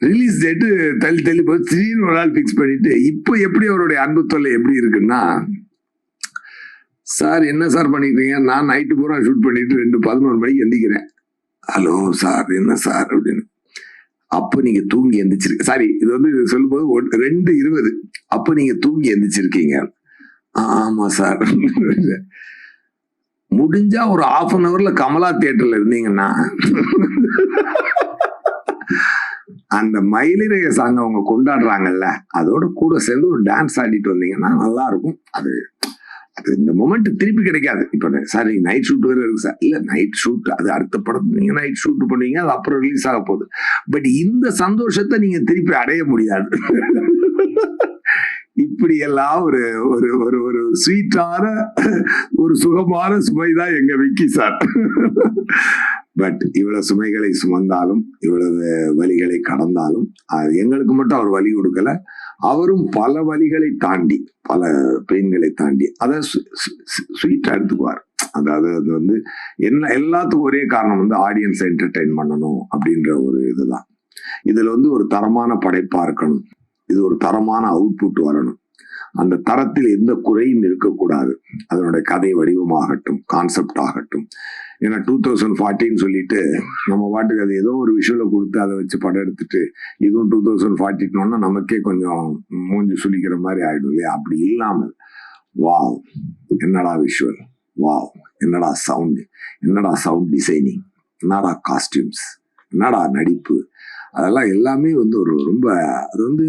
Release date தள்ளி தள்ளி போய் திடீர்னு ஒரு நாள் பிக்ஸ் பண்ணிட்டு இப்போ எப்படி அவருடைய அன்பு தொல்லை எப்படி இருக்குன்னா, சார் என்ன சார் பண்ணிக்கிறீங்க? நான் நைட்டு பூரா ஷூட் பண்ணிட்டு 2:11 மணிக்கு எந்திக்கிறேன். ஹலோ சார் என்ன சார் அப்படின்னு. அப்ப நீங்க தூங்கி எந்திரிச்சிருக்க, சாரி இது வந்து சொல்லும்போது 2:20 அப்ப நீங்க தூங்கி எந்திரிச்சிருக்கீங்க. ஆமா சார். முடிஞ்சா ஒரு 1/2 hourல கமலா தியேட்டர்ல இருந்தீங்கன்னா அந்த மயிலிறக சாங் அவங்க கொண்டாடுறாங்கல்ல, அதோட கூட சேர்ந்து ஒரு டான்ஸ் ஆடிட்டு வந்தீங்கன்னா நல்லா இருக்கும். அது இந்த மொமெண்ட் திருப்பி கிடைக்காது. இப்ப சார் நீங்க நைட் ஷூட் வேற இருக்கு சார். இல்ல நைட் ஷூட் அது அடுத்த படம் நீங்க நைட் ஷூட் பண்ணுவீங்க, அது அப்புறம் ரிலீஸ் ஆக போகுது. பட் இந்த சந்தோஷத்தை நீங்க திருப்பி அடைய முடியாது. இப்படி எல்லாம் ஒரு ஒரு ஒரு ஒரு ஸ்வீட்டான ஒரு சுகமான சுமைதான் எங்க விக்கி சார். பட் இவ்வளவு சுமைகளை சுமந்தாலும் இவ்வளவு வலிகளை கடந்தாலும் எங்களுக்கு மட்டும் அவர் வலி கொடுக்கல. அவரும் பல வலிகளை தாண்டி பல பெயின்களை தாண்டி அதை ஸ்வீட்டா எடுத்துக்குவார். அதாவது அது வந்து என்ன எல்லாத்துக்கும் ஒரே காரணம் வந்து ஆடியன்ஸ் என்டர்டெயின் பண்ணணும் அப்படின்ற ஒரு இதுதான். இதுல வந்து ஒரு தரமான படைப்பா இருக்கணும், இது ஒரு தரமான அவுட்புட் வரணும், அந்த தரத்தில் எந்த குறையும் இருக்கக்கூடாது. அதனுடைய கதை வடிவமாகட்டும், கான்செப்ட் ஆகட்டும். ஏன்னா 2014 சொல்லிட்டு நம்ம பாட்டுக்கு அது ஏதோ ஒரு விஷுவலை கொடுத்து அதை வச்சு படம் எடுத்துட்டு இதுவும் 2014 நமக்கே கொஞ்சம் மூஞ்சி சுளிக்கிற மாதிரி ஆயிடும் இல்லையா? அப்படி இல்லாமல் வாவ் என்னடா விஷுவல், வாவ் என்னடா சவுண்ட், என்னடா சவுண்ட் டிசைனிங், என்னடா காஸ்டியூம்ஸ், என்னடா நடிப்பு, அதெல்லாம் எல்லாமே வந்து ஒரு ரொம்ப அது வந்து